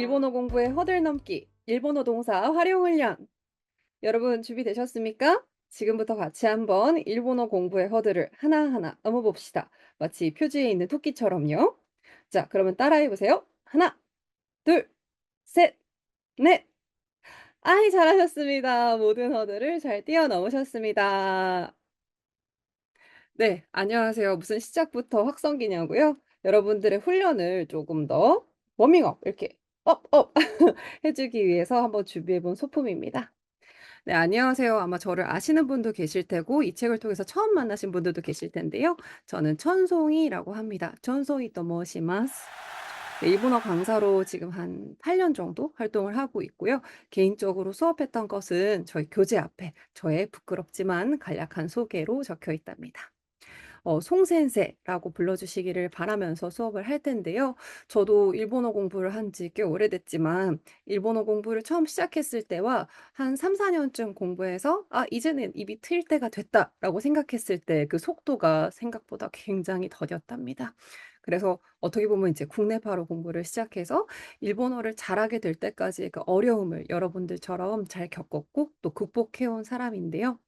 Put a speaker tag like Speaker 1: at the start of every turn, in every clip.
Speaker 1: 일본어 공부의 허들 넘기, 일본어 동사 활용 훈련. 여러분 준비되셨습니까? 지금부터 같이 한번 일본어 공부의 허들을 하나하나 넘어봅시다. 마치 표지에 있는 토끼처럼요. 자, 그러면 따라해 보세요. 하나, 둘, 셋, 넷. 아이, 잘하셨습니다. 모든 허들을 잘 뛰어넘으셨습니다. 네, 안녕하세요. 무슨 시작부터 확성기냐고요? 여러분들의 훈련을 조금 더 워밍업 이렇게 업업 해 주기 위해서 한번 준비해 본 소품입니다. 네, 안녕하세요. 아마 저를 아시는 분도 계실 테고 이 책을 통해서 처음 만나신 분들도 계실 텐데요. 저는 천송이라고 합니다. 천송이 또모시마스. 네, 일본어 강사로 지금 한 8년 정도 활동을 하고 있고요. 개인적으로 수업했던 것은 저희 교재 앞에 저의 부끄럽지만 간략한 소개로 적혀 있답니다. 송센세라고 불러주시기를 바라면서 수업을 할 텐데요. 저도 일본어 공부를 한 지 꽤 오래됐지만 일본어 공부를 처음 시작했을 때와 한 3-4 년쯤 공부해서 '아 이제는 입이 트일 때가 됐다.'라고 생각했을 때 그 속도가 생각보다 굉장히 더뎠답니다. 그래서 어떻게 보면 이제 국내파로 공부를 시작해서 일본어를 잘하게 될 때까지의 그 어려움을 여러분들처럼 잘 겪었고 또 극복해 온 사람인데요.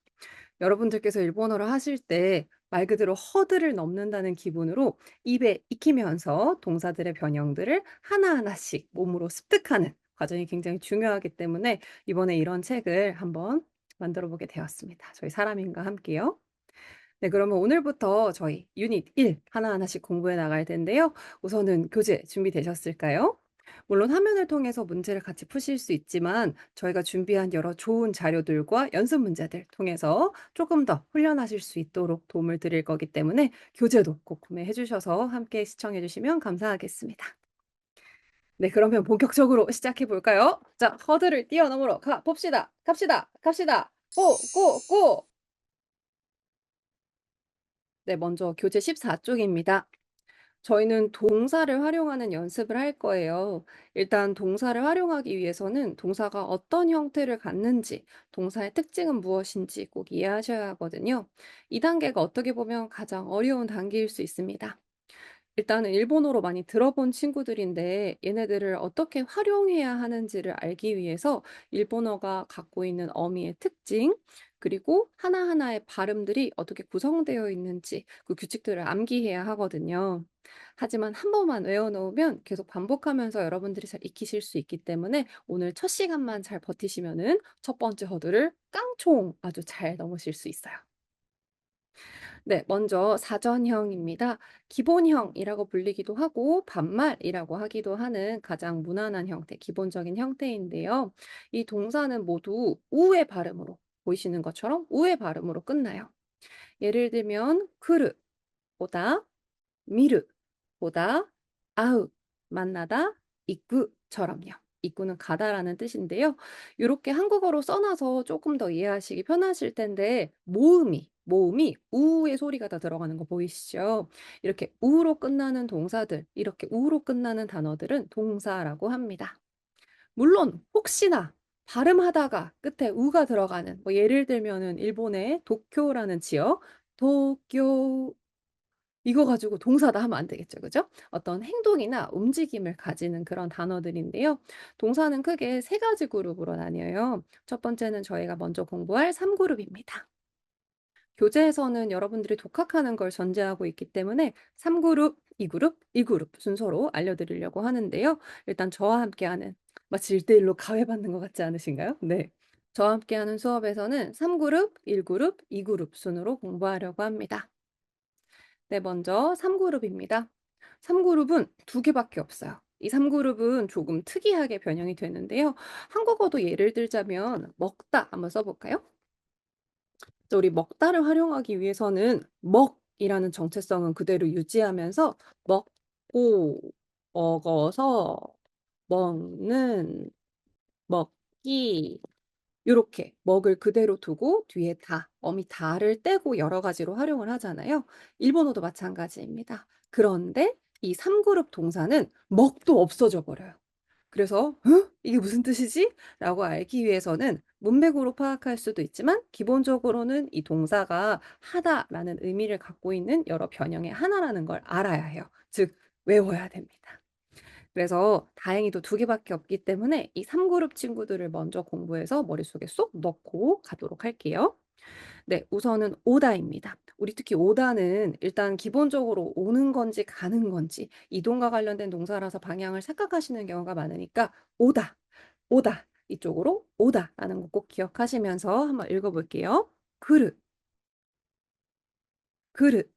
Speaker 1: 여러분들께서 일본어를 하실 때 말 그대로 허들을 넘는다는 기분으로 입에 익히면서 동사들의 변형들을 하나하나씩 몸으로 습득하는 과정이 굉장히 중요하기 때문에 이번에 이런 책을 한번 만들어 보게 되었습니다. 저희 사람인과 함께요. 네, 그러면 오늘부터 저희 유닛 1 하나하나씩 공부해 나갈 텐데요. 우선은 교재 준비되셨을까요? 물론 화면을 통해서 문제를 같이 푸실 수 있지만 저희가 준비한 여러 좋은 자료들과 연습 문제들 통해서 조금 더 훈련하실 수 있도록 도움을 드릴 거기 때문에 교재도 꼭 구매해 주셔서 함께 시청해 주시면 감사하겠습니다. 네, 그러면 본격적으로 시작해 볼까요? 자, 허들을 뛰어넘으러 가 봅시다. 갑시다. 갑시다. 고 고 고. 네, 먼저 교재 14 쪽입니다. 저희는 동사를 활용하는 연습을 할 거예요. 일단 동사를 활용하기 위해서는 동사가 어떤 형태를 갖는지, 동사의 특징은 무엇인지 꼭 이해하셔야 하거든요. 이 단계가 어떻게 보면 가장 어려운 단계일 수 있습니다. 일단은 일본어로 많이 들어본 친구들인데 얘네들을 어떻게 활용해야 하는지를 알기 위해서 일본어가 갖고 있는 어미의 특징, 그리고 하나하나의 발음들이 어떻게 구성되어 있는지 그 규칙들을 암기해야 하거든요. 하지만 한 번만 외워 놓으면 계속 반복하면서 여러분들이 잘 익히실 수 있기 때문에 오늘 첫 시간만 잘 버티시면은 첫 번째 허들을 깡총 아주 잘 넘으실 수 있어요. 네. 먼저 사전형입니다. 기본형이라고 불리기도 하고 반말이라고 하기도 하는 가장 무난한 형태, 기본적인 형태인데요. 이 동사는 모두 우의 발음으로 보이시는 것처럼 우의 발음으로 끝나요. 예를 들면 크르 보다, 미르 보다, 아우 만나다, 이끄처럼요. 이끄는 가다라는 뜻인데요. 요렇게 한국어로 써 놔서 쪼끔 더 이해하시기 편하실 텐데 모음이 우의 소리가 다 들어가는 거 보이시죠? 이렇게 우로 끝나는 동사들, 이렇게 우로 끝나는 단어들은 동사라고 합니다. 물론 혹시나 발음하다가 끝에 우가 들어가는 뭐 예를 들면은 일본의 도쿄라는 지역 도쿄 이거 가지고 동사다 하면 안 되겠죠. 그죠? 어떤 행동이나 움직임을 가지는 그런 단어들인데요. 동사는 크게 세 가지 그룹으로 나뉘어요. 첫 번째는 저희가 먼저 공부할 3 그룹입니다. 교재에서는 여러분들이 독학하는 걸 전제하고 있기 때문에 3 그룹, 2 그룹, 2 그룹 순서로 알려드리려고 하는데요. 일단 저와 함께하는 마치 1대 1로 가위받는 것 같지 않으신가요? 네. 저와 함께하는 수업에서는 3 그룹, 1 그룹, 2 그룹 순으로 공부하려고 합니다. 네, 먼저 3 그룹입니다. 3 그룹은 두 개밖에 없어요. 이 3 그룹은 조금 특이하게 변형이 되는데요. 한국어도 예를 들자면 먹다 한번 써 볼까요? 자, 우리 먹다를 활용하기 위해서는 먹이라는 정체성은 그대로 유지하면서 먹고, 먹어서, 먹는, 먹기 요렇게 먹을 그대로 두고 뒤에 다, 어미 다를 떼고 여러 가지로 활용을 하잖아요. 일본어도 마찬가지입니다. 그런데 이 3 그룹 동사는 먹도 없어져 버려요. 그래서 '어? 이게 무슨 뜻이지?' 라고 알기 위해서는 문맥으로 파악할 수도 있지만 기본적으로는 이 동사가 하다라는 의미를 갖고 있는 여러 변형의 하나라는 걸 알아야 해요. 즉 외워야 됩니다. 그래서 다행히도 두 개밖에 없기 때문에 이 3 그룹 친구들을 먼저 공부해서 머릿속에 쏙 넣고 가도록 할게요. 네. 우선은 오다입니다. 우리 특히 오다는 일단 기본적으로 오는 건지 가는 건지 이동과 관련된 동사라서 방향을 착각하시는 경우가 많으니까 오다, 오다, 이쪽으로 오다라는 거 꼭 기억하시면서 한번 읽어 볼게요. 그릇, 그릇.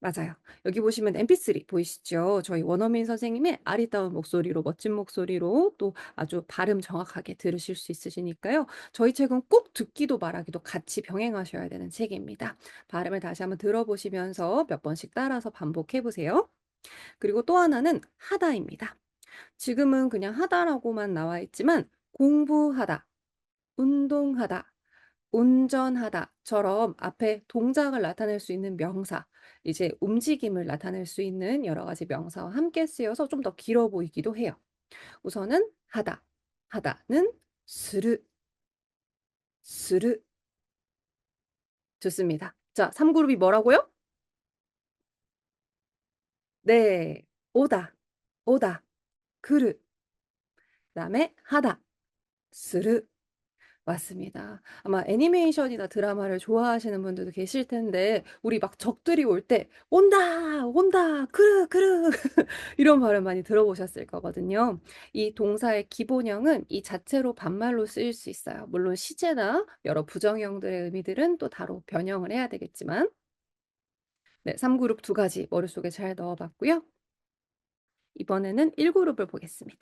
Speaker 1: 맞아요. 여기 보시면 MP3 보이시죠? 저희 원어민 선생님의 아리따운 목소리로 멋진 목소리로 또 아주 발음 정확하게 들으실 수 있으시니까요. 저희 책은 꼭 듣기도 말하기도 같이 병행하셔야 되는 책입니다. 발음을 다시 한번 들어보시면서 몇 번씩 따라서 반복해 보세요. 그리고 또 하나는 하다입니다. 지금은 그냥 하다라고만 나와 있지만 공부하다, 운동하다, 운전하다처럼 앞에 동작을 나타낼 수 있는 명사, 이제 움직임을 나타낼 수 있는 여러 가지 명사와 함께 쓰여서 좀 더 길어 보이기도 해요. 우선은 하다, 하다는 스르, 스르. 좋습니다. 자, 3 그룹이 뭐라고요? 네. 오다, 오다, 그르. 그다음에 하다, 스르. 맞습니다. 아마 애니메이션이나 드라마를 좋아하시는 분들도 계실 텐데 우리 막 적들이 올 때 "온다. 온다. 그르, 그르." 이런 발음 많이 들어보셨을 거거든요. 이 동사의 기본형은 이 자체로 반말로 쓰일 수 있어요. 물론 시제나 여러 부정형들의 의미들은 또 따로 변형을 해야 되겠지만 네 3 그룹 두 가지 머릿속에 잘 넣어 봤고요. 이번에는 1 그룹을 보겠습니다.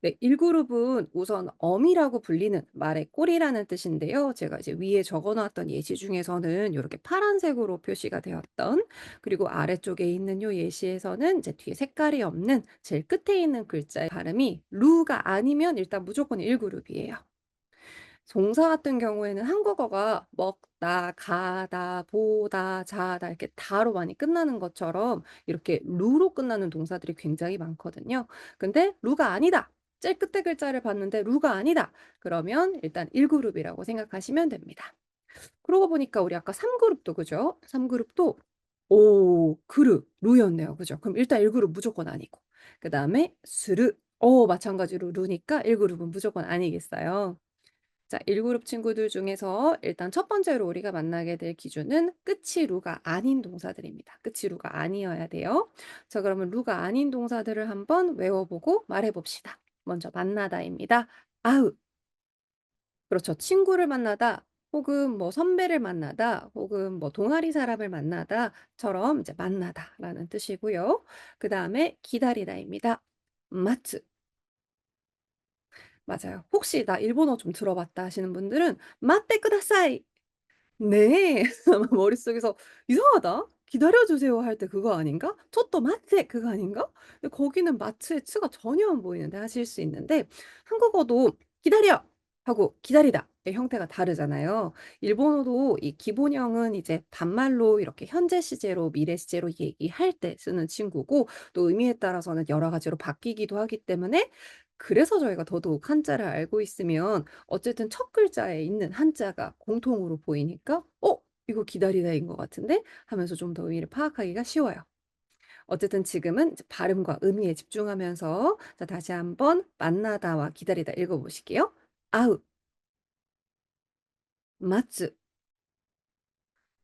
Speaker 1: 네. 1 그룹은 우선 어미라고 불리는 말의 꼬리라는 뜻인데요. 제가 이제 위에 적어 놨던 예시 중에서는 요렇게 파란색으로 표시가 되었던 그리고 아래쪽에 있는 요 예시에서는 이제 뒤에 색깔이 없는 제일 끝에 있는 글자의 발음이 루가 아니면 일단 무조건 1 그룹이에요. 동사 같은 경우에는 한국어가 먹다, 가다, 보다, 자다 이렇게 다로 많이 끝나는 것처럼 이렇게 루로 끝나는 동사들이 굉장히 많거든요. 근데 루가 아니다. 제일 끝에 글자를 봤는데 루가 아니다. 그러면 일단 1 그룹이라고 생각하시면 됩니다. 그러고 보니까 우리 아까 3 그룹도 그죠? 3 그룹도 오 그룹 루였네요. 그죠? 그럼 일단 1 그룹 무조건 아니고 그다음에 스르 마찬가지로 루니까 1 그룹은 무조건 아니겠어요. 자, 1 그룹 친구들 중에서 일단 첫 번째로 우리가 만나게 될 기준은 끝이 루가 아닌 동사들입니다. 끝이 루가 아니어야 돼요. 자, 그러면 루가 아닌 동사들을 한번 외워보고 말해봅시다. 먼저 만나다입니다. 아우. 그렇죠. 친구를 만나다 혹은 뭐 선배를 만나다 혹은 뭐 동아리 사람을 만나다처럼 이제 만나다라는 뜻이고요. 그다음에 기다리다입니다. 마츠. 맞아요. 혹시 "나 일본어 좀 들어봤다." 하시는 분들은 "待って ください." 네. 아마 머릿속에서 '이상하다. 기다려 주세요.' 할 때 그거 아닌가? 'ちょっと 待って' 그거 아닌가? 근데 거기는 마츠의 츠가 전혀 안 보이는데 하실 수 있는데 한국어도 "기다려." 하고 "기다리다."의 형태가 다르잖아요. 일본어도 이 기본형은 이제 반말로 이렇게 현재 시제로 미래 시제로 얘기할 때 쓰는 친구고 또 의미에 따라서는 여러 가지로 바뀌기도 하기 때문에 그래서 저희가 더더욱 한자를 알고 있으면 어쨌든 첫 글자에 있는 한자가 공통으로 보이니까 '어 이거 기다리다.'인 것 같은데?' 하면서 좀 더 의미를 파악하기가 쉬워요. 어쨌든 지금은 이제 발음과 의미에 집중하면서 자 다시 한번 만나다와 기다리다 읽어 보실게요. 아우, 마츠.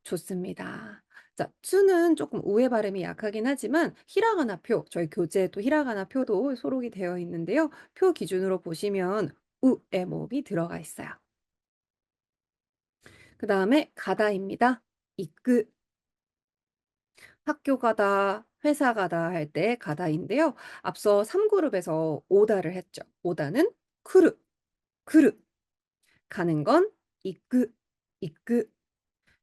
Speaker 1: 좋습니다. 자 츠는 쪼끔 우에 발음이 약하긴 하지만 히라가나 표 저희 교재에 또 히라가나 표도 소록이 되어 있는데요. 표 기준으로 보시면 우의 모음이 들어가 있어요. 그다음에 가다입니다. 이끄 학교 가다, 회사 가다 할 때 가다인데요. 앞서 3 그룹에서 오다를 했죠. 오다는 크루, 크루. 가는 건 이끄, 이끄.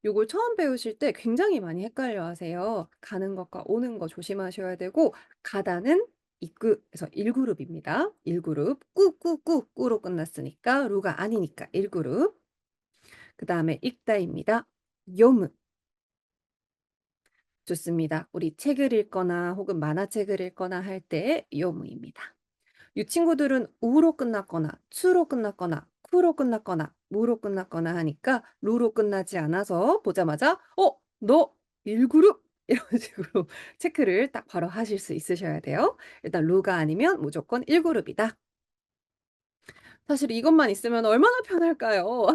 Speaker 1: 요걸 처음 배우실 때 굉장히 많이 헷갈려 하세요. 가는 것과 오는 거 조심하셔야 되고 가다는 이끄에서 1 그룹입니다. 1 그룹. 꾸꾸꾸 꾸로 끝났으니까 루가 아니니까 1 그룹. 그다음에 읽다입니다. 요무. 좋습니다. 우리 책을 읽거나 혹은 만화책을 읽거나 할 때의 요무입니다. 이 친구들은 우로 끝났거나 추로 끝났거나 쿠로 끝났거나 무로 끝났거나 하니까 루로 끝나지 않아서 보자마자 "어 너 1 그룹?" 이런 식으로 체크를 딱 바로 하실 수 있으셔야 돼요. 일단 루가 아니면 무조건 1 그룹이다. 사실 이것만 있으면 얼마나 편할까요?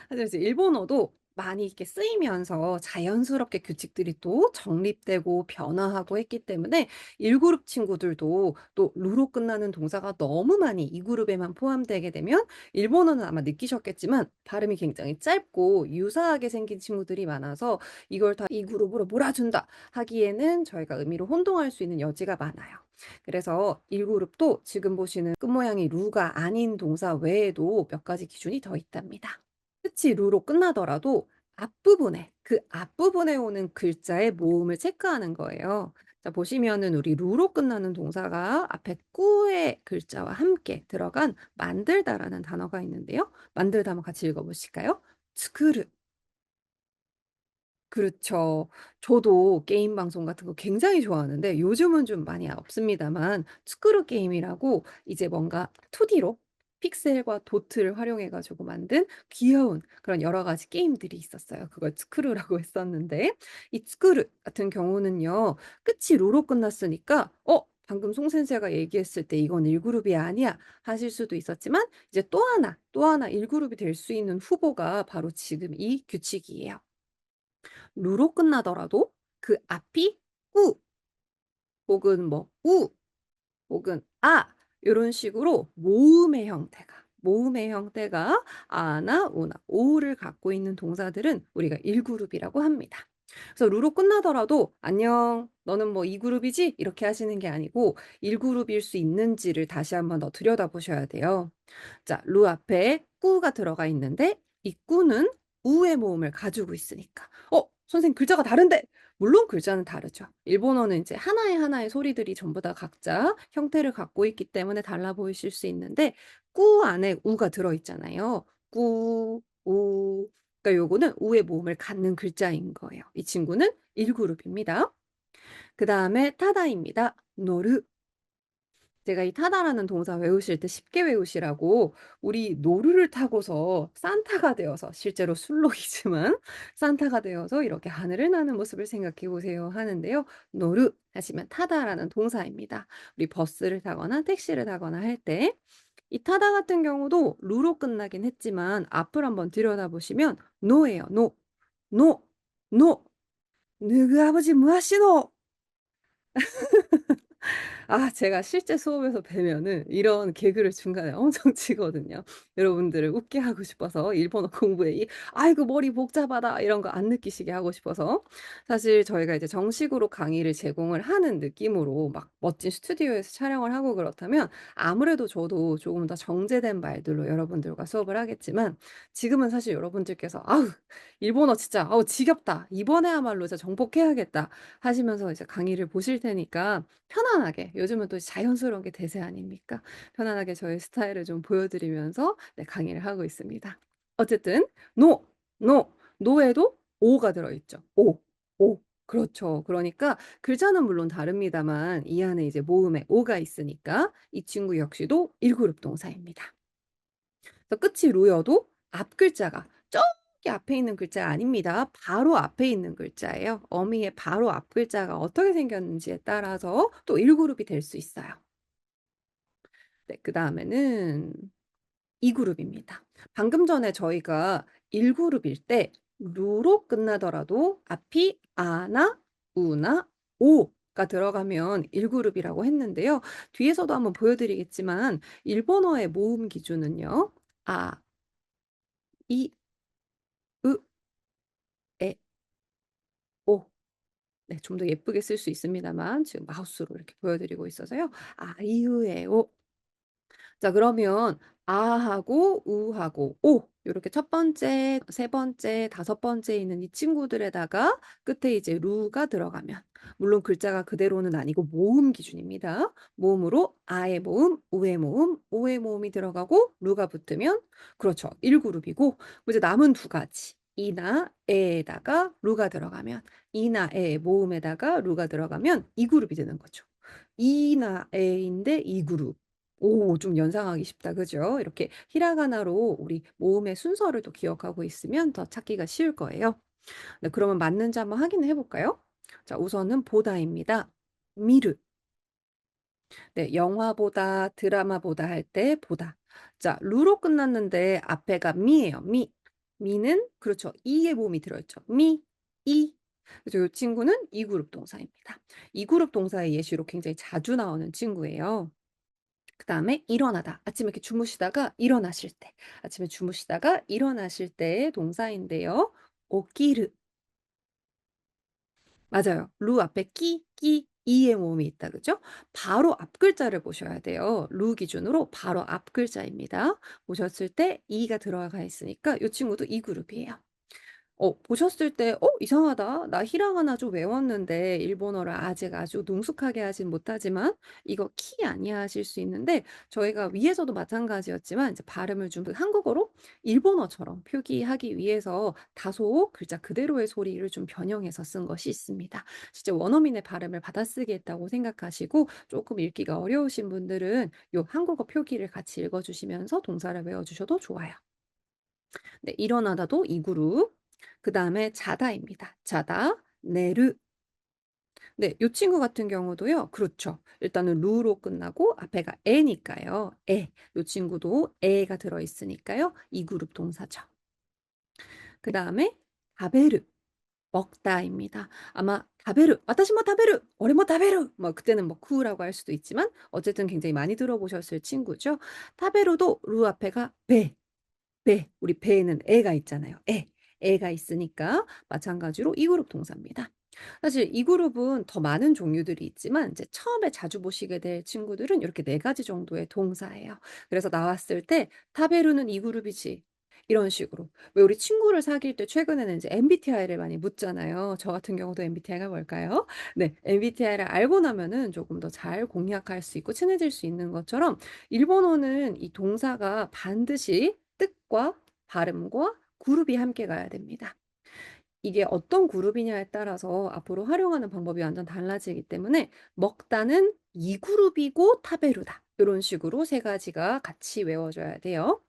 Speaker 1: 사실 이제 일본어도 많이 이렇게 쓰이면서 자연스럽게 규칙들이 또 정립되고 변화하고 했기 때문에 1 그룹 친구들도 또 루로 끝나는 동사가 너무 많이 2 그룹에만 포함되게 되면 일본어는 아마 느끼셨겠지만 발음이 굉장히 짧고 유사하게 생긴 친구들이 많아서 이걸 다 2 그룹으로 몰아준다 하기에는 저희가 의미로 혼동할 수 있는 여지가 많아요. 그래서 1 그룹도 지금 보시는 끝모양이 루가 아닌 동사 외에도 몇 가지 기준이 더 있답니다. 끝이 루로 끝나더라도 앞부분에 오는 글자의 모음을 체크하는 거예요. 자 보시면은 우리 루로 끝나는 동사가 앞에 꾸의 글자와 함께 들어간 만들다라는 단어가 있는데요. 만들다 한번 같이 읽어 보실까요? 스크루. 그렇죠. 저도 게임 방송 같은 거 굉장히 좋아하는데 요즘은 좀 많이 없습니다만 스크루 게임이라고 이제 뭔가 2D로 픽셀과 도트를 활용해 가지고 만든 귀여운 그런 여러 가지 게임들이 있었어요. 그걸 스크루라고 했었는데 이 스크루 같은 경우는요. 끝이 루로 끝났으니까 '방금 송先生가 얘기했을 때 이건 1 그룹이 아니야.' 하실 수도 있었지만 이제 또 하나 1 그룹이 될 수 있는 후보가 바로 지금 이 규칙이에요. 루로 끝나더라도 그 앞이 우 혹은 뭐 우 혹은 아 요런 식으로 모음의 형태가 아나 우나 오를 갖고 있는 동사들은 우리가 1 그룹이라고 합니다. 그래서 루로 끝나더라도 "안녕. 너는 뭐 2 그룹이지?" 이렇게 하시는 게 아니고 1 그룹일 수 있는지를 다시 한번 더 들여다보셔야 돼요. 자 루 앞에 꾸가 들어가 있는데 이 꾸는 우의 모음을 가지고 있으니까 선생님 글자가 다른데." 물론 글자는 다르죠. 일본어는 이제 하나의 하나의 소리들이 전부 다 각자 형태를 갖고 있기 때문에 달라 보이실 수 있는데 꾸 안에 우가 들어 있잖아요. 꾸, 우. 그러니까 요거는 우의 모음을 갖는 글자인 거예요. 이 친구는 1 그룹입니다. 그다음에 타다입니다. 노르. 제가 이 타다라는 동사 외우실 때 쉽게 외우시라고 우리 노루를 타고서 산타가 되어서 실제로 술록이지만 산타가 되어서 이렇게 하늘을 나는 모습을 생각해 보세요 하는데요. 노루 하시면 타다라는 동사입니다. 우리 버스를 타거나 택시를 타거나 할 때 이 타다 같은 경우도 루로 끝나긴 했지만 앞을 한번 들여다보시면 노예요. 노. 노. 노. "너그 아버지 뭐 하시노?" 제가 실제 수업에서 뵈면은 이런 개그를 중간에 엄청 치거든요. 여러분들을 웃게 하고 싶어서 일본어 공부에 이 "아이고 머리 복잡하다." 이런 거 안 느끼시게 하고 싶어서 사실 저희가 이제 정식으로 강의를 제공을 하는 느낌으로 막 멋진 스튜디오에서 촬영을 하고 그렇다면 아무래도 저도 조금 더 정제된 말들로 여러분들과 수업을 하겠지만 지금은 사실 여러분들께서 "아우 일본어 진짜 아우 지겹다. 이번에야말로 진짜 정복해야겠다." 하시면서 이제 강의를 보실 테니까 편안하게 요즘은 또 자연스러운 게 대세 아닙니까? 편안하게 저의 스타일을 좀 보여 드리면서 네 강의를 하고 있습니다. 어쨌든 노, 노, 노에도 오가 들어 있죠. 오, 오. 그렇죠. 그러니까 글자는 물론 다릅니다만 이 안에 이제 모음에 오가 있으니까 이 친구 역시도 1 그룹 동사입니다. 그래서 끝이 루여도 앞 글자가 저기 앞에 있는 글자 아닙니다. 바로 앞에 있는 글자예요. 어미의 바로 앞 글자가 어떻게 생겼는지에 따라서 또 1 그룹이 될 수 있어요. 네 그다음에는 2 그룹입니다. 방금 전에 저희가 1 그룹일 때 루로 끝나더라도 앞이 아나 우나 오가 들어가면 1 그룹이라고 했는데요. 뒤에서도 한번 보여 드리겠지만 일본어의 모음 기준은요. 아, 이, 으, 에, 오. 네 좀 더 예쁘게 쓸 수 있습니다만 지금 마우스로 이렇게 보여 드리고 있어서요. 아 이으 에 오. 자 그러면 아하고 우하고 오 요렇게 첫 번째, 세 번째, 다섯 번째 있는 이 친구들에다가 끝에 이제 루가 들어가면 물론 글자가 그대로는 아니고 모음 기준입니다. 모음으로 아의 모음, 우의 모음, 오의 모음이 들어가고 루가 붙으면 그렇죠. 1 그룹이고 이제 남은 두 가지 이나 에에다가 루가 들어가면 이나 에 모음에다가 루가 들어가면 2 그룹이 되는 거죠. 이나 에인데 2 그룹. 오 좀 연상하기 쉽다. 그죠? 이렇게 히라가나로 우리 모음의 순서를 또 기억하고 있으면 더 찾기가 쉬울 거예요. 네 그러면 맞는지 한번 확인을 해 볼까요? 자, 우선은 보다입니다. 미르. 네, 영화 보다, 드라마 보다 할 때 보다. 자, 루로 끝났는데 앞에가 미예요. 미. 미는 그렇죠. 이의 모음이 들어있죠. 미, 이. 그래서 이 친구는 이그룹 동사입니다. 이그룹 동사의 예시로 굉장히 자주 나오는 친구예요. 그다음에 일어나다. 아침에 이렇게 주무시다가 일어나실 때. 아침에 주무시다가 일어나실 때의 동사인데요. 오키르. 맞아요. 루 앞에 끼, 이의 모음이 있다. 그죠? 바로 앞 글자를 보셔야 돼요. 루 기준으로 바로 앞 글자입니다. 보셨을 때 이가 들어가 있으니까 이 친구도 이 그룹이에요. 보셨을 때 '어 이상하다. 나 히라가나 좀 외웠는데 일본어를 아직 아주 능숙하게 하진 못하지만 이거 키 아니야?' 하실 수 있는데 저희가 위에서도 마찬가지였지만 이제 발음을 좀 그 한국어로 일본어처럼 표기하기 위해서 다소 글자 그대로의 소리를 좀 변형해서 쓴 것이 있습니다. 진짜 원어민의 발음을 받아쓰기 했다고 생각하시고 쪼끔 읽기가 어려우신 분들은 요 한국어 표기를 같이 읽어 주시면서 동사를 외워 주셔도 좋아요. 네, 일어나다도 이 그룹. 그다음에 자다입니다. 자다, 내르. 네, 요 친구 같은 경우도요. 그렇죠. 일단은 루로 끝나고 앞에가 에니까요. 에. 요 친구도 에가 들어 있으니까요. 이 그룹 동사죠. 그다음에 다베르, 먹다입니다. 아마 다베르, 와타시 모 다베르, 오레 모 다베르. 뭐 그때는 뭐 쿠라고 할 수도 있지만 어쨌든 굉장히 많이 들어보셨을 친구죠. 다베르도 루 앞에가 베. 배, 우리 배에는 애가 있잖아요. 애가 있으니까 마찬가지로 이 그룹 동사입니다. 사실 이 그룹은 더 많은 종류들이 있지만 이제 처음에 자주 보시게 될 친구들은 이렇게 네 가지 정도의 동사예요. 그래서 나왔을 때 "타베르는 이 그룹이지." 이런 식으로. 왜 우리 친구를 사귈 때 최근에는 이제 MBTI를 많이 묻잖아요. 저 같은 경우도 MBTI가 뭘까요? 네. MBTI를 알고 나면은 조금 더 잘 공략할 수 있고 친해질 수 있는 것처럼 일본어는 이 동사가 반드시 뜻과 발음과 그룹이 함께 가야 됩니다. 이게 어떤 그룹이냐에 따라서 앞으로 활용하는 방법이 완전 달라지기 때문에 먹다는 이 그룹이고 타베르다. 요런 식으로 세 가지가 같이 외워져야 돼요.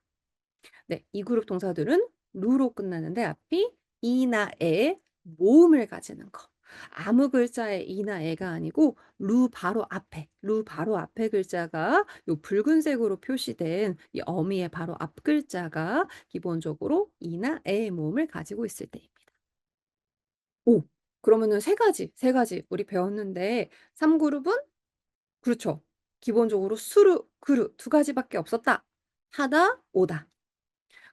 Speaker 1: 네. 이 그룹 동사들은 루로 끝나는데 앞이 이나 에 모음을 가지는 거. 아무 글자의 이나 에가 아니고 루 바로 앞에 글자가 요 붉은색으로 표시된 이 어미의 바로 앞 글자가 기본적으로 이나 에의 모음을 가지고 있을 때입니다. 오. 그러면은 세 가지 우리 배웠는데 3 그룹은 그렇죠. 기본적으로 수루, 그루 두 가지밖에 없었다. 하다, 오다.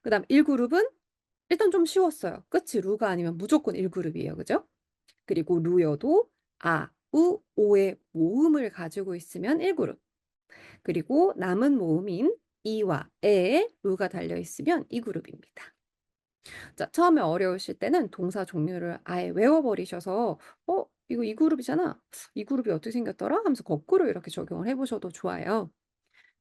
Speaker 1: 그다음 1 그룹은 일단 좀 쉬웠어요. 끝이 루가 아니면 무조건 1 그룹이에요. 그죠? 그리고 루여도 아, 우, 오의 모음을 가지고 있으면 1 그룹. 그리고 남은 모음인 이와 에에 루가 달려 있으면 2 그룹입니다. 자, 처음에 어려우실 때는 동사 종류를 아예 외워 버리셔서 '어 이거 이 그룹이잖아. 이 그룹이 어떻게 생겼더라?' 하면서 거꾸로 이렇게 적용을 해 보셔도 좋아요.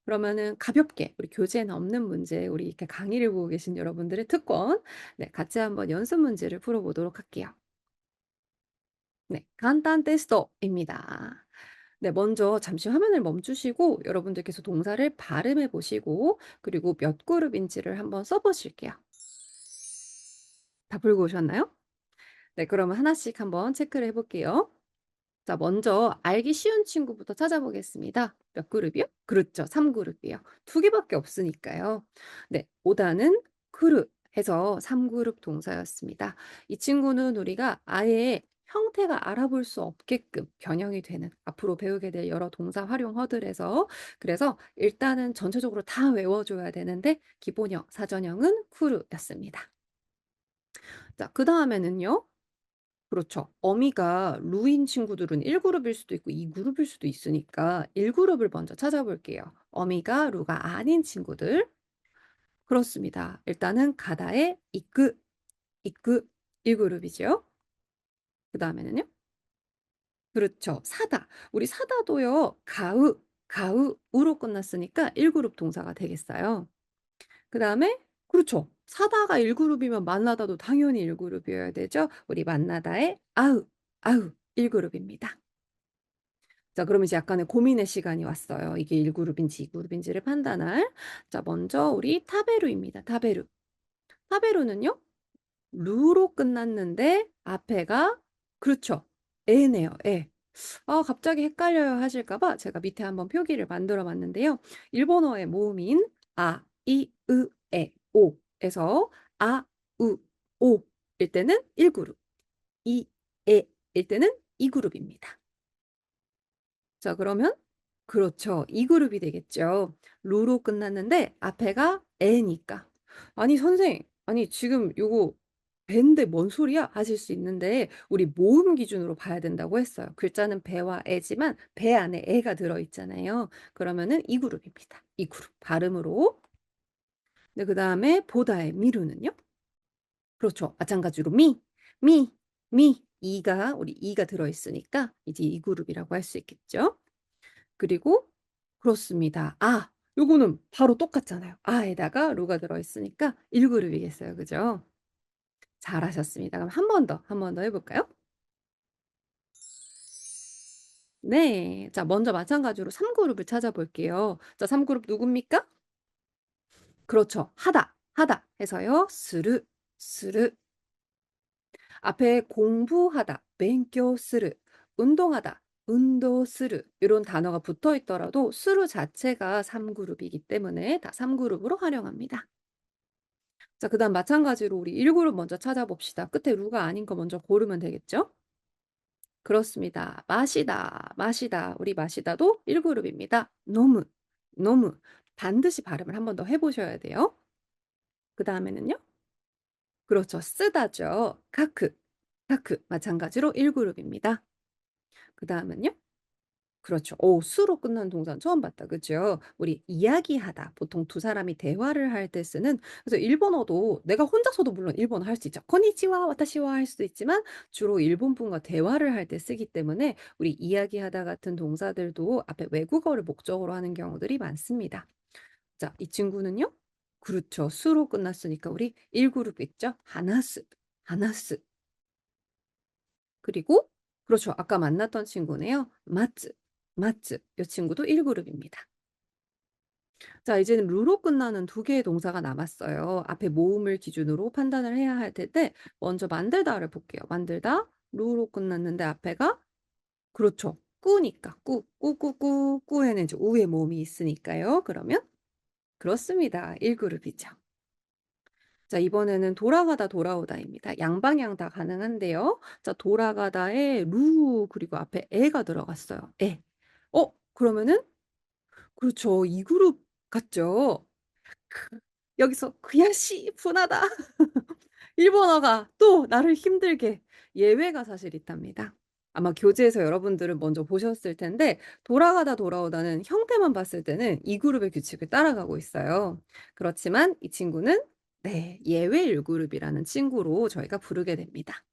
Speaker 1: 그러면은 가볍게 우리 교재에는 없는 문제 우리 이렇게 강의를 보고 계신 여러분들의 특권 네 같이 한번 연습 문제를 풀어 보도록 할게요. 네. 간단 테스트입니다. 네 먼저 잠시 화면을 멈추시고 여러분들께서 동사를 발음해 보시고 그리고 몇 그룹인지를 한번 써 보실게요. 다 풀고 오셨나요? 네 그러면 하나씩 한번 체크를 해 볼게요. 자 먼저 알기 쉬운 친구부터 찾아보겠습니다. 몇 그룹이요? 그렇죠. 3 그룹이에요. 2 개밖에 없으니까요. 네. 오다는 그룹 해서 3 그룹 동사였습니다. 이 친구는 우리가 아예 형태가 알아볼 수 없게끔 변형이 되는 앞으로 배우게 될 여러 동사 활용어들에서 그래서 일단은 전체적으로 다 외워 줘야 되는데 기본형, 사전형은 쿠루였습니다. 자 그다음에는요. 그렇죠. 어미가 루인 친구들은 1 그룹일 수도 있고 2 그룹일 수도 있으니까 1 그룹을 먼저 찾아볼게요. 어미가 루가 아닌 친구들. 그렇습니다. 일단은 가다의 이끄, 이끄 1 그룹이지요. 그다음에는요? 그렇죠. 사다. 우리 사다도요. 가으, 가으으로 끝났으니까 1 그룹 동사가 되겠어요. 그다음에 그렇죠. 사다가 1 그룹이면 만나다도 당연히 1 그룹이어야 되죠. 우리 만나다의 아으, 아으 1 그룹입니다. 자 그럼 이제 약간의 고민의 시간이 왔어요. 이게 1 그룹인지 2 그룹인지를 판단할. 자 먼저 우리 타베루입니다. 타베루. 타베루는요. 루로 끝났는데 앞에가 그렇죠. 에네요. 에. 아 갑자기 헷갈려요 하실까 봐 제가 밑에 한번 표기를 만들어 봤는데요. 일본어의 모음인 아, 이, 으, 에, 오 에서 아, 우, 오일 때는 1 그룹, 이, 에일 때는 2 그룹입니다. 자 그러면 그렇죠. 2 그룹이 되겠죠. 루로 끝났는데 앞에가 에니까. "아니 선생 아니 지금 요거 배인데 뭔 소리야?" 하실 수 있는데 우리 모음 기준으로 봐야 된다고 했어요. 글자는 배와 에지만 배 안에 에가 들어 있잖아요. 그러면은 2 그룹입니다. 2 그룹. 발음으로. 네 그다음에 보다의 미루는요? 그렇죠. 마찬가지로 미 이가 우리 이가 들어 있으니까 이제 2 그룹이라고 할 수 있겠죠. 그리고 그렇습니다. 아 요거는 바로 똑같잖아요. 아에다가 루가 들어 있으니까 1 그룹이겠어요. 그죠? 잘하셨습니다. 그럼 한 번 더 해 볼까요? 네. 자 먼저 마찬가지로 3 그룹을 찾아볼게요. 자 3 그룹 누굽니까? 그렇죠. 하다 해서요. 스르 앞에 공부하다 벤교する 운동하다 운동する 요런 단어가 붙어 있더라도 스루 자체가 3 그룹이기 때문에 다 3 그룹으로 활용합니다. 자 그다음 마찬가지로 우리 1 그룹 먼저 찾아봅시다. 끝에 루가 아닌 거 먼저 고르면 되겠죠? 그렇습니다. 마시다. 우리 마시다도 1 그룹입니다. 노무 반드시 발음을 한 번 더 해 보셔야 돼요. 그다음에는요? 그렇죠. 쓰다죠. 카크 마찬가지로 1 그룹입니다. 그다음은요? 그렇죠. 수로 끝나는 동사는 처음 봤다. 그죠? 우리 이야기하다 보통 두 사람이 대화를 할 때 쓰는 그래서 일본어도 내가 혼자서도 물론 일본어 할 수 있죠. "こんにちは. 와타시와." 할 수도 있지만 주로 일본 분과 대화를 할 때 쓰기 때문에 우리 이야기하다 같은 동사들도 앞에 외국어를 목적으로 하는 경우들이 많습니다. 자 이 친구는요? 그렇죠. 수로 끝났으니까 우리 1 그룹 있죠? 하나스. 그리고 그렇죠. 아까 만났던 친구네요. 마츠. 이 친구도 1 그룹입니다. 자 이제는 루로 끝나는 두 개의 동사가 남았어요. 앞에 모음을 기준으로 판단을 해야 할 텐데 먼저 만들다를 볼게요. 만들다 루로 끝났는데 앞에가 그렇죠. 꾸니까 꾸에는 이제 우의 모음이 있으니까요. 그러면 그렇습니다. 1 그룹이죠. 자 이번에는 돌아가다 돌아오다입니다. 양방향 다 가능한데요. 자 돌아가다에 루 그리고 앞에 에가 들어갔어요. 에. 그러면은 그렇죠. 2 그룹 같죠? 크 여기서 "悔しい. 분하다." 일본어가 또 나를 힘들게 예외가 사실 있답니다. 아마 교재에서 여러분들은 먼저 보셨을 텐데 돌아가다 돌아오다는 형태만 봤을 때는 이 그룹의 규칙을 따라가고 있어요. 그렇지만 이 친구는 네 예외 1 그룹이라는 친구로 저희가 부르게 됩니다.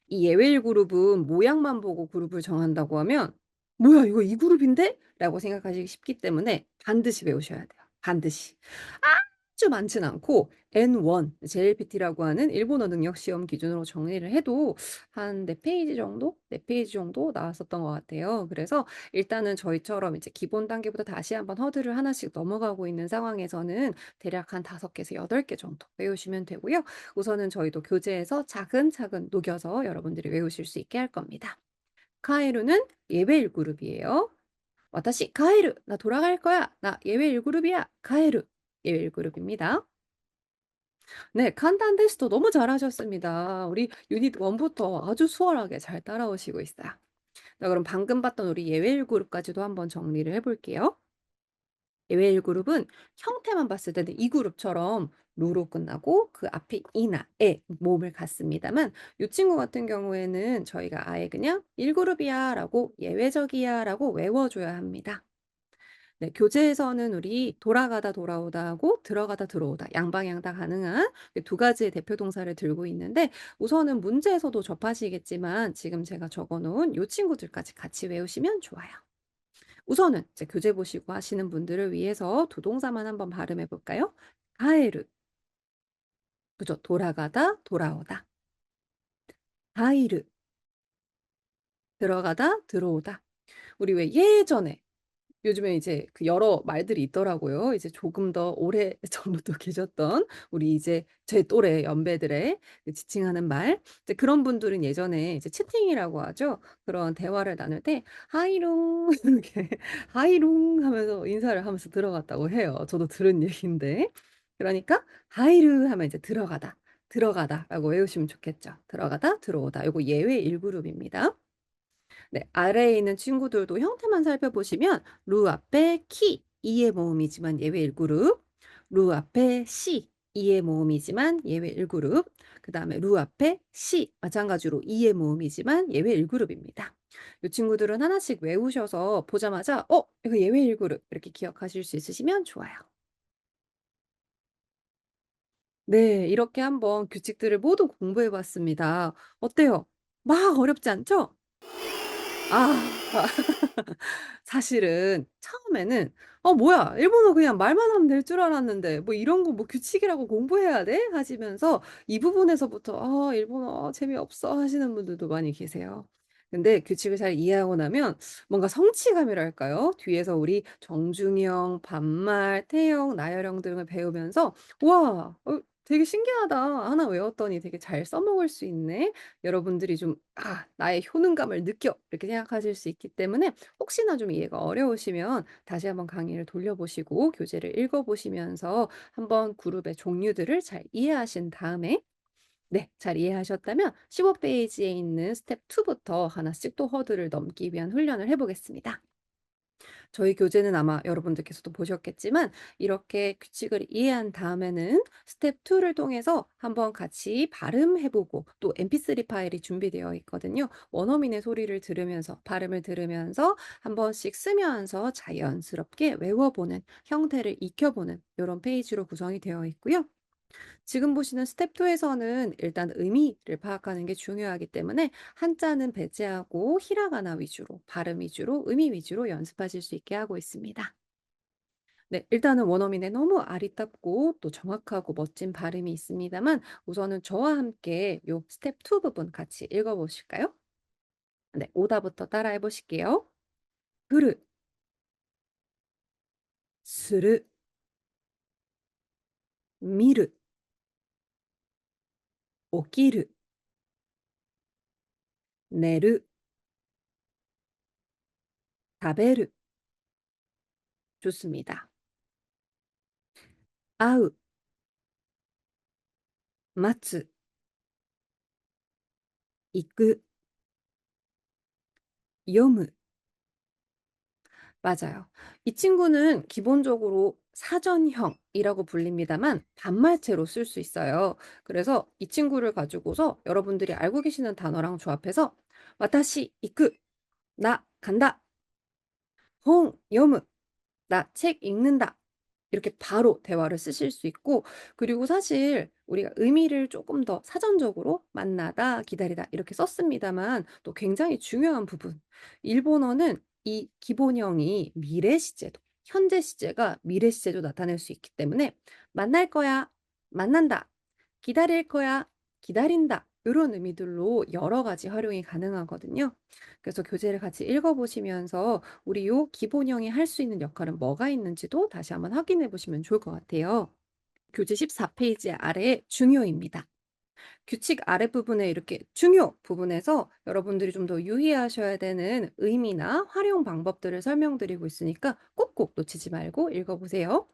Speaker 1: 이 예외 1 그룹은 모양만 보고 그룹을 정한다고 하면 '뭐야 이거 이 그룹인데?' 라고 생각하시기 쉽기 때문에 반드시 외우셔야 돼요. 반드시. 아주 많진 않고 N1 JLPT라고 하는 일본어 능력 시험 기준으로 정리를 해도 한 4 페이지 정도? 4 페이지 정도 나왔었던 것 같아요. 그래서 일단은 저희처럼 이제 기본 단계부터 다시 한번 허들을 하나씩 넘어가고 있는 상황에서는 대략 한 5 개에서 8개 정도 외우시면 되고요. 우선은 저희도 교재에서 차근차근 녹여서 여러분들이 외우실 수 있게 할 겁니다. 카에루는 예외 1 그룹이에요. 와타시 카에루. 나 돌아갈 거야. 나 예외 1 그룹이야. 카에루. 예외 1 그룹입니다. 네. 칸단 테스트 너무 잘하셨습니다. 우리 유닛 1 부터 아주 수월하게 잘 따라오시고 있어요. 자 그럼 방금 봤던 우리 예외 1 그룹까지도 한번 정리를 해 볼게요. 예외 1 그룹은 형태만 봤을 때는 이 그룹처럼 루로 끝나고 그 앞이 이나 에 모음을 갖습니다만 이 친구 같은 경우에는 저희가 아예 그냥 "1 그룹이야."라고 "예외적이야."라고 외워 줘야 합니다. 네. 교재에서는 우리 돌아가다 돌아오다하고 들어가다 들어오다 양방향 다 가능한 그 두 가지의 대표 동사를 들고 있는데 우선은 문제에서도 접하시겠지만 지금 제가 적어 놓은 요 친구들까지 같이 외우시면 좋아요. 우선은 이제 교재 보시고 하시는 분들을 위해서 두 동사만 한번 발음해 볼까요? 가에르. 그죠. 돌아가다 돌아오다. 가이르. 들어가다 들어오다. 우리 왜 예전에 요즘에 이제 그 여러 말들이 있더라고요. 이제 조금 더 오래전부터 계셨던 우리 이제 제 또래 연배들의 그 지칭하는 말. 이제 그런 분들은 예전에 이제 채팅이라고 하죠. 그런 대화를 나눌 때 "하이룽." 이렇게 "하이룽." 하면서 인사를 하면서 들어갔다고 해요. 저도 들은 얘기인데. 그러니까 "하이르." 하면 이제 "들어가다." "들어가다."라고 외우시면 좋겠죠. 들어가다, 들어오다. 요거 예외 1 그룹입니다. 네. 아래에 있는 친구들도 형태만 살펴보시면 루 앞에 키 이의 모음이지만 예외 1 그룹, 루 앞에 시 이의 모음이지만 예외 1 그룹, 그다음에 루 앞에 시 마찬가지로 이의 모음이지만 예외 1 그룹입니다. 이 친구들은 하나씩 외우셔서 보자마자 '어 이거 예외 1 그룹.' 이렇게 기억하실 수 있으시면 좋아요. 네. 이렇게 한번 규칙들을 모두 공부해 봤습니다. 어때요? 막 어렵지 않죠? 아. 사실은 처음에는 '어 뭐야 일본어 그냥 말만 하면 될 줄 알았는데 뭐 이런 거 뭐 규칙이라고 공부해야 돼?' 하시면서 이 부분에서부터 '아 일본어 재미없어.' 하시는 분들도 많이 계세요. 근데 규칙을 잘 이해하고 나면 뭔가 성취감이랄까요? 뒤에서 우리 정중형, 반말, 태형, 나열형 등을 배우면서 '우와 되게 신기하다. 하나 외웠더니 되게 잘 써먹을 수 있네.' 여러분들이 좀 '아 나의 효능감을 느껴.' 이렇게 생각하실 수 있기 때문에 혹시나 좀 이해가 어려우시면 다시 한번 강의를 돌려보시고 교재를 읽어보시면서 한번 그룹의 종류들을 잘 이해하신 다음에 네 잘 이해하셨다면 15 페이지에 있는 스텝 2 부터 하나씩 또 허들을 넘기 위한 훈련을 해 보겠습니다. 저희 교재는 아마 여러분들께서도 보셨겠지만 이렇게 규칙을 이해한 다음에는 스텝 2를 통해서 한번 같이 발음해 보고 또 MP3 파일이 준비되어 있거든요. 원어민의 소리를 들으면서 발음을 들으면서 한 번씩 쓰면서 자연스럽게 외워보는 형태를 익혀보는 이런 페이지로 구성이 되어 있고요. 지금 보시는 스텝 2 에서는 일단 의미를 파악하는 게 중요하기 때문에 한자는 배제하고 히라가나 위주로 발음 위주로 의미 위주로 연습하실 수 있게 하고 있습니다. 네. 일단은 원어민의 너무 아리따고 또 정확하고 멋진 발음이 있습니다만 우선은 저와 함께 요 스텝 2 부분 같이 읽어 보실까요? 네. 오다부터 따라해 보실게요. 来る、する、見る、起きる、寝る、食べる 좋습니다. 会う、待つ、行く、読む 맞아요. 이 친구는 기본적으로 사전형이라고 불립니다만 반말체로 쓸 수 있어요. 그래서 이 친구를 가지고서 여러분들이 알고 계시는 단어랑 조합해서 와타시 이쿠 나 간다. 혼 여무 나 책 읽는다. 이렇게 바로 대화를 쓰실 수 있고 그리고 사실 우리가 의미를 조금 더 사전적으로 만나다, 기다리다 이렇게 썼습니다만 또 굉장히 중요한 부분. 일본어는 이 기본형이 미래 시제도, 현재 시제가 미래 시제도 나타낼 수 있기 때문에 만날 거야, 만난다. 기다릴 거야, 기다린다. 이런 의미들로 여러 가지 활용이 가능하거든요. 그래서 교재를 같이 읽어 보시면서 우리 요 기본형이 할 수 있는 역할은 뭐가 있는지도 다시 한번 확인해 보시면 좋을 것 같아요. 교재 14 페이지 아래에 중요입니다. 규칙 아랫부분에 이렇게 중요 부분에서 여러분들이 좀 더 유의하셔야 되는 의미나 활용 방법들을 설명드리고 있으니까 꼭꼭 놓치지 말고 읽어 보세요.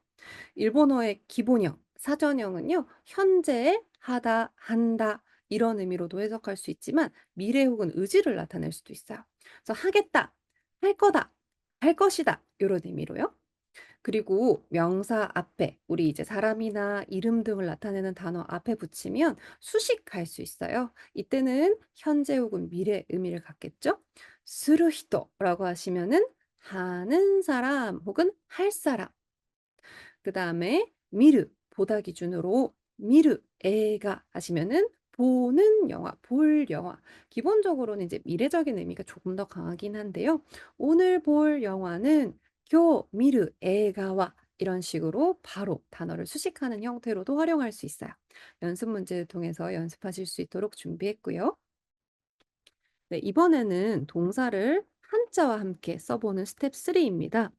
Speaker 1: 일본어의 기본형, 사전형은요. 현재의 하다, 한다 이런 의미로도 해석할 수 있지만 미래 혹은 의지를 나타낼 수도 있어요. 그래서 하겠다, 할 거다, 할 것이다 요런 의미로요. 그리고 명사 앞에 우리 이제 사람이나 이름 등을 나타내는 단어 앞에 붙이면 수식할 수 있어요. 이때는 현재 혹은 미래 의미를 갖겠죠. 스루히토라고 하시면은 하는 사람 혹은 할 사람 그다음에 미르 보다 기준으로 미르 에가 하시면은 보는 영화, 볼 영화. 기본적으로는 이제 미래적인 의미가 조금 더 강하긴 한데요. 오늘 볼 영화는 교 미르 에가와 이런 식으로 바로 단어를 수식하는 형태로도 활용할 수 있어요. 연습 문제를 통해서 연습하실 수 있도록 준비했고요. 네, 이번에는 동사를 한자와 함께 써보는 스텝 3입니다.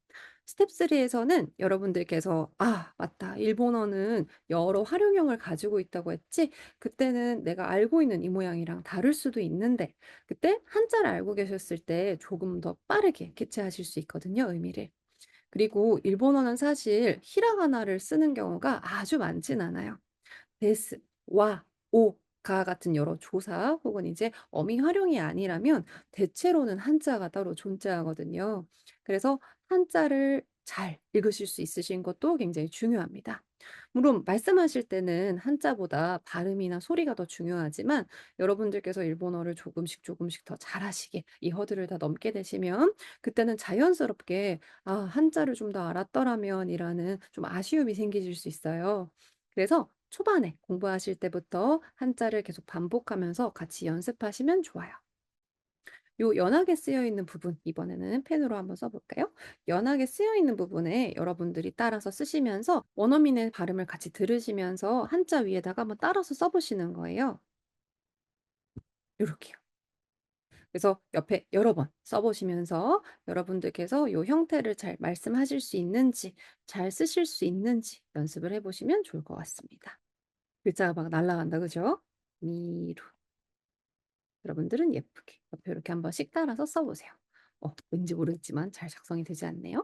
Speaker 1: 스텝 3에서는 여러분들께서 "아 맞다. 일본어는 여러 활용형을 가지고 있다고 했지? 그때는 내가 알고 있는 이 모양이랑 다를 수도 있는데." 그때 한자를 알고 계셨을 때 조금 더 빠르게 캐치하실 수 있거든요, 의미를. 그리고 일본어는 사실 히라가나를 쓰는 경우가 아주 많진 않아요. 데스, 와, 오, 가 같은 여러 조사 혹은 이제 어미 활용이 아니라면 대체로는 한자가 따로 존재하거든요. 그래서 한자를 잘 읽으실 수 있으신 것도 굉장히 중요합니다. 물론 말씀하실 때는 한자보다 발음이나 소리가 더 중요하지만 여러분들께서 일본어를 조금씩 조금씩 더 잘하시게 이 허들을 다 넘게 되시면 그때는 자연스럽게 '아 한자를 좀 더 알았더라면.'이라는 좀 아쉬움이 생기실 수 있어요. 그래서 초반에 공부하실 때부터 한자를 계속 반복하면서 같이 연습하시면 좋아요. 요 연하게 쓰여 있는 부분 이번에는 펜으로 한번 써 볼까요? 연하게 쓰여 있는 부분에 여러분들이 따라서 쓰시면서 원어민의 발음을 같이 들으시면서 한자 위에다가 한번 따라서 써 보시는 거예요. 요렇게요. 그래서 옆에 여러 번 써 보시면서 여러분들께서 요 형태를 잘 말씀하실 수 있는지 잘 쓰실 수 있는지 연습을 해 보시면 좋을 것 같습니다. 글자가 막 날아간다 그죠? 미루. 여러분들은 예쁘게 옆에 이렇게 한 번씩 따라서 써 보세요. 왠지 모르겠지만 잘 작성이 되지 않네요.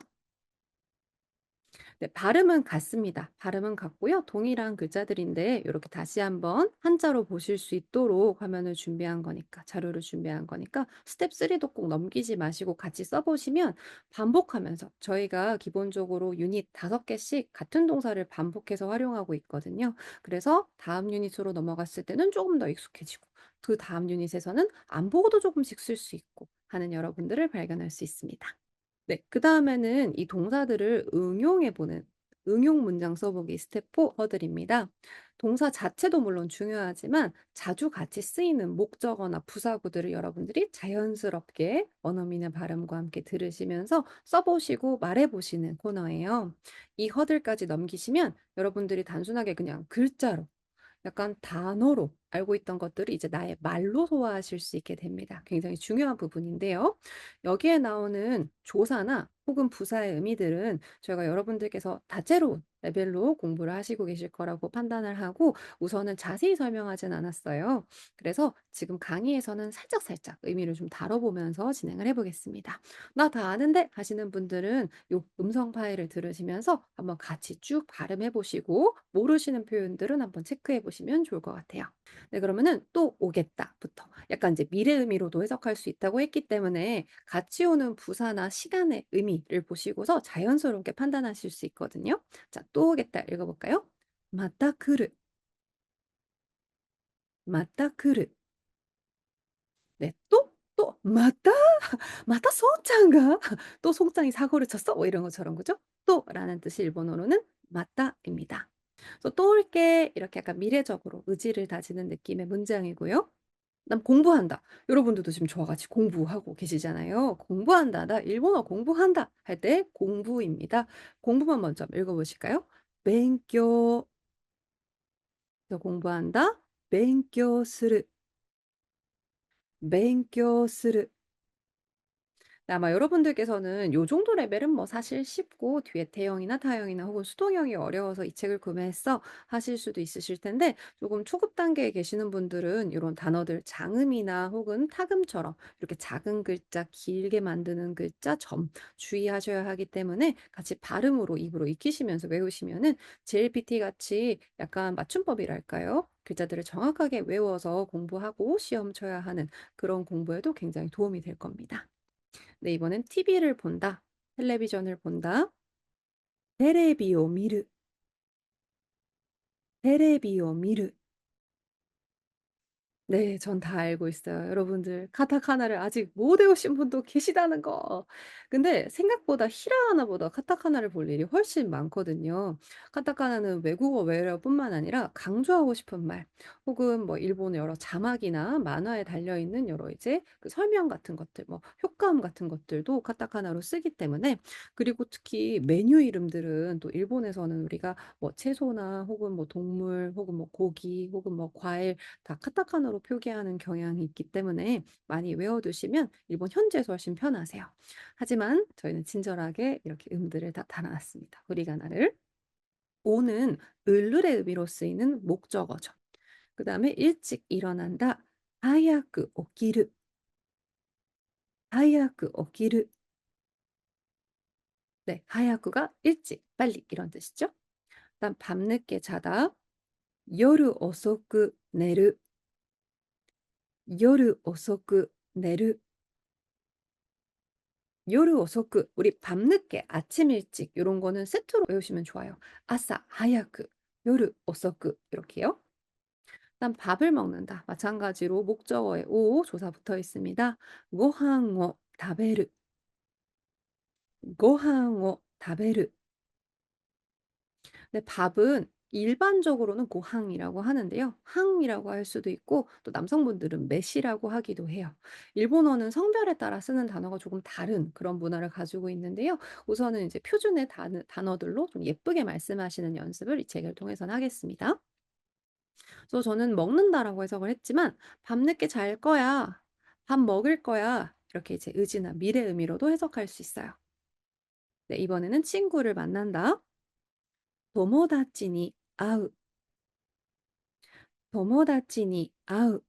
Speaker 1: 네 발음은 같습니다. 발음은 같고요. 동일한 글자들인데 요렇게 다시 한번 한자로 보실 수 있도록 화면을 준비한 거니까 자료를 준비한 거니까 스텝 3도 꼭 넘기지 마시고 같이 써 보시면 반복하면서 저희가 기본적으로 유닛 5 개씩 같은 동사를 반복해서 활용하고 있거든요. 그래서 다음 유닛으로 넘어갔을 때는 쪼금 더 익숙해지고 그다음 유닛에서는 안 보고도 조금씩 쓸 수 있고 하는 여러분들을 발견할 수 있습니다. 네. 그다음에는 이 동사들을 응용해 보는 응용 문장 써보기 스텝 4 드립니다. 동사 자체도 물론 중요하지만 자주 같이 쓰이는 목적어나 부사구들을 여러분들이 자연스럽게 원어민의 발음과 함께 들으시면서 써 보시고 말해 보시는 코너예요. 이 허들까지 넘기시면 여러분들이 단순하게 그냥 글자로 약간 단어로 알고 있던 것들을 이제 나의 말로 소화하실 수 있게 됩니다. 굉장히 중요한 부분인데요. 여기에 나오는 조사나 혹은 부사의 의미들은 저희가 여러분들께서 다채로운 레벨로 공부를 하시고 계실 거라고 판단을 하고 우선은 자세히 설명하진 않았어요. 그래서 지금 강의에서는 살짝살짝 의미를 좀 다뤄보면서 진행을 해보겠습니다. "나 다 아는데." 하시는 분들은 요 음성 파일을 들으시면서 한번 같이 쭉 발음해 보시고 모르시는 표현들은 한번 체크해 보시면 좋을 것 같아요. 네 그러면은 "또 오겠다."부터 약간 이제 미래 의미로도 해석할 수 있다고 했기 때문에 같이 오는 부사나 시간의 의미를 보시고서 자연스럽게 판단하실 수 있거든요. 자 "또 오겠다." 읽어 볼까요? "また来る." "また来る." 네. "또? 또? また? また 송짱가? 또 송짱이 사고를 쳤어?" 뭐 이런 것처럼 그죠? 또라는 뜻이 일본어로는 "また" 입니다. 그래서 "또 올게." 이렇게 약간 미래적으로 의지를 다지는 느낌의 문장이고요. 그다음 "공부한다." 여러분들도 지금 저와 같이 공부하고 계시잖아요. "공부한다. 나 일본어 공부한다." 할 때 공부입니다. 공부만 먼저 읽어 보실까요? "勉強." 그래서 공부한다. "勉強する." "勉強する." 아마 여러분들께서는 요 정도 레벨은 뭐 사실 쉽고 뒤에 대형이나 타형이나 혹은 수동형이 어려워서 "이 책을 구매했어." 하실 수도 있으실 텐데 조금 초급 단계에 계시는 분들은 요런 단어들 장음이나 혹은 타금처럼 이렇게 작은 글자 길게 만드는 글자 점 주의하셔야 하기 때문에 같이 발음으로 입으로 익히시면서 외우시면은 JLPT 같이 약간 맞춤법이랄까요? 글자들을 정확하게 외워서 공부하고 시험 쳐야 하는 그런 공부에도 굉장히 도움이 될 겁니다. 네 이번엔 TV를 본다. 텔레비전을 본다. 테레비を見る. 테레비を見る. 네. 전 다 알고 있어요. 여러분들 카타카나를 아직 못 외우신 분도 계시다는 거. 근데 생각보다 히라가나보다 카타카나를 볼 일이 훨씬 많거든요. 카타카나는 외국어 외래어뿐만 아니라 강조하고 싶은 말 혹은 뭐 일본의 여러 자막이나 만화에 달려 있는 여러 이제 그 설명 같은 것들 뭐 효과음 같은 것들도 카타카나로 쓰기 때문에 그리고 특히 메뉴 이름들은 또 일본에서는 우리가 뭐 채소나 혹은 뭐 동물 혹은 뭐 고기 혹은 뭐 과일 다 카타카나로 한국어로 표기하는 경향이 있기 때문에 많이 외워두시면 일본 현지에서 훨씬 편하세요. 하지만 저희는 친절하게 이렇게 음들을 다 달아 놨습니다. 후리가나를. 오는 을룰의 의미로 쓰이는 목적어죠. 그다음에 일찍 일어난다. 하야쿠 오키루, 하야쿠 오키루. 네, 하야쿠가 일찍, 빨리 이런 뜻이죠. 그다음 밤늦게 자다. 요르 오소쿠 내루, 요르 오소쿠 내루. 요르 오소쿠 우리 밤늦게, 아침 일찍 요런 거는 세트로 외우시면 좋아요. 아사 하야쿠, 요르 오소쿠 이렇게요. 그다음 밥을 먹는다. 마찬가지로 목적어에 오 조사 붙어 있습니다. 고항を 타베르, 고항を 타베르. 근데 밥은 일반적으로는 고항이라고 하는데요. 항이라고 할 수도 있고 또 남성분들은 메시라고 하기도 해요. 일본어는 성별에 따라 쓰는 단어가 조금 다른 그런 문화를 가지고 있는데요. 우선은 이제 표준의 단어들로 좀 예쁘게 말씀하시는 연습을 이 책을 통해서는 하겠습니다. 그래서 저는 먹는다라고 해석을 했지만 밤늦게 잘 거야, 밥 먹을 거야 이렇게 이제 의지나 미래 의미로도 해석할 수 있어요. 네, 이번에는 친구를 만난다. 도모다치니 아우, 도모다치니 아우.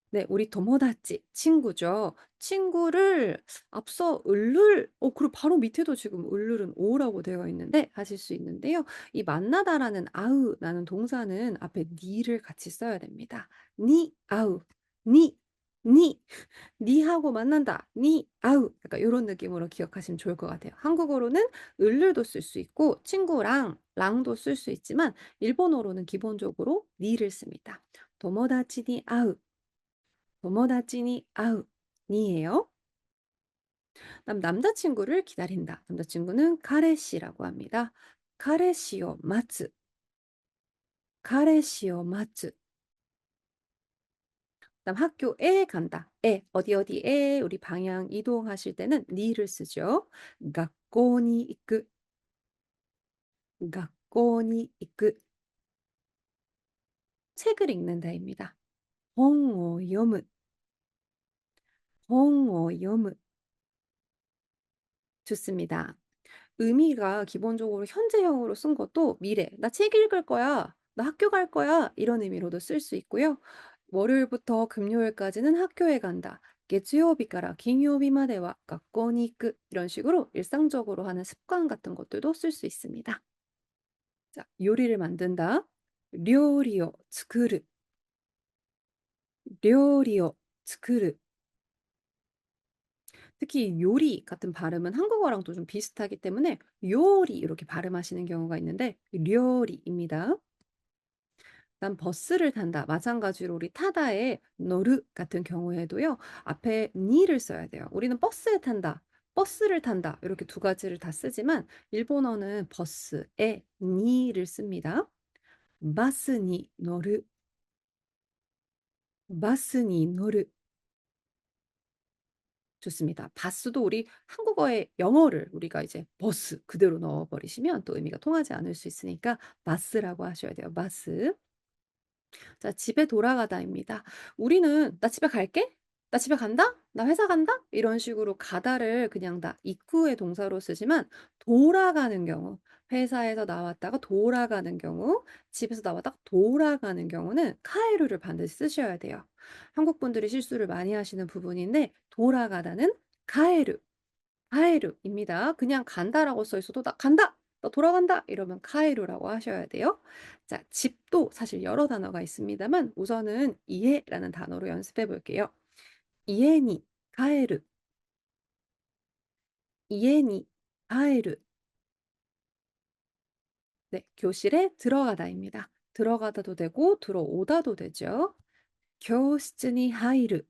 Speaker 1: 네, 우리 도모다치 친구죠. 친구를 앞서 을룰 그리고 바로 밑에도 지금 을룰은 오라고 되어 있는데 하실 수 있는데요. 이 만나다라는 아우라는 동사는 앞에 니를 같이 써야 됩니다. 니 아우. 니 니 니하고 만난다. 니 아우. 약간 요런 느낌으로 기억하시면 좋을 것 같아요. 한국어로는 을를도 쓸 수 있고 친구랑 랑도 쓸 수 있지만 일본어로는 기본적으로 니를 씁니다. 도모다치 니 아우, 도모다치 니 아우 니예요. 그다음 남자친구를 기다린다. 남자친구는 카레시라고 합니다. 카레시오 마츠, 카레시오 마츠. 그다음 학교에 간다. 에 어디 어디에 우리 방향 이동하실 때는 니를 쓰죠.学校に 行く, 学校に 行く. 책을 읽는다입니다. 本を読む, 本を読む. 좋습니다. 의미가 기본적으로 현재형으로 쓴 것도 미래, 나 책 읽을 거야, 나 학교 갈 거야 이런 의미로도 쓸 수 있고요. 월요일부터 금요일까지는 학교에 간다. 月曜日から金曜日までは学校に行く 이런 식으로 일상적으로 하는 습관 같은 것들도 쓸 수 있습니다. 자, 요리를 만든다. 料理を作る, 料理を作る. 특히 요리 같은 발음은 한국어랑도 좀 비슷하기 때문에 요리 이렇게 발음하시는 경우가 있는데 료리입니다. 그다음 버스를 탄다. 마찬가지로 우리 타다의 노르 같은 경우에도요. 앞에 니를 써야 돼요. 우리는 버스에 탄다, 버스를 탄다 이렇게 두 가지를 다 쓰지만 일본어는 버스에 니를 씁니다. 바스니 노르, 바스니 노르. 좋습니다. 바스도 우리 한국어의 영어를 우리가 이제 버스 그대로 넣어 버리시면 또 의미가 통하지 않을 수 있으니까 바스라고 하셔야 돼요. 바스. 자, 집에 돌아가다입니다. 우리는 "나 집에 갈게. 나 집에 간다. 나 회사 간다." 이런 식으로 가다를 그냥 다 이쿠의 동사로 쓰지만 돌아가는 경우, 회사에서 나왔다가 돌아가는 경우, 집에서 나왔다가 돌아가는 경우는 카에루를 반드시 쓰셔야 돼요. 한국 분들이 실수를 많이 하시는 부분인데 돌아가다는 카에루, 카에루입니다. 그냥 간다라고 써 있어도 "나 간다. 나 돌아간다." 이러면 카에루라고 하셔야 돼요. 자, 집도 사실 여러 단어가 있습니다만 우선은 이에라는 단어로 연습해 볼게요. 이에니 카에루, 이에니 카에루. 네, 교실에 들어가다입니다. 들어가다도 되고 들어오다도 되죠. 교室に 入る,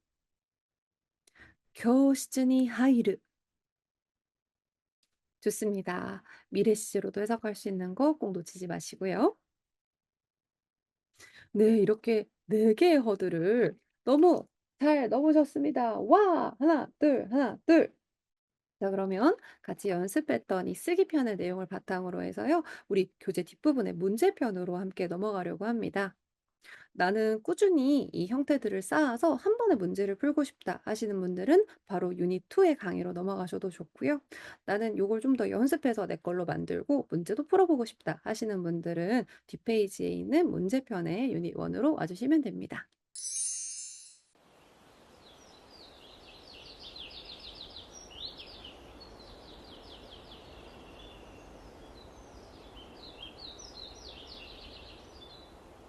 Speaker 1: 교室に 入る. 좋습니다. 미래 시제로도 해석할 수 있는 거 꼭 놓치지 마시고요. 네, 이렇게 4 개의 허들을 너무 잘 넘으셨습니다. 와! 하나, 둘, 하나, 둘. 자, 그러면 같이 연습했던 이 쓰기편의 내용을 바탕으로 해서요. 우리 교재 뒷부분의 문제편으로 함께 넘어가려고 합니다. 나는 꾸준히 이 형태들을 쌓아서 한 번에 문제를 풀고 싶다 하시는 분들은 바로 유닛 2의 강의로 넘어가셔도 좋고요. 나는 요걸 좀 더 연습해서 내 걸로 만들고 문제도 풀어보고 싶다 하시는 분들은 뒷페이지에 있는 문제편의 유닛 1으로 와주시면 됩니다.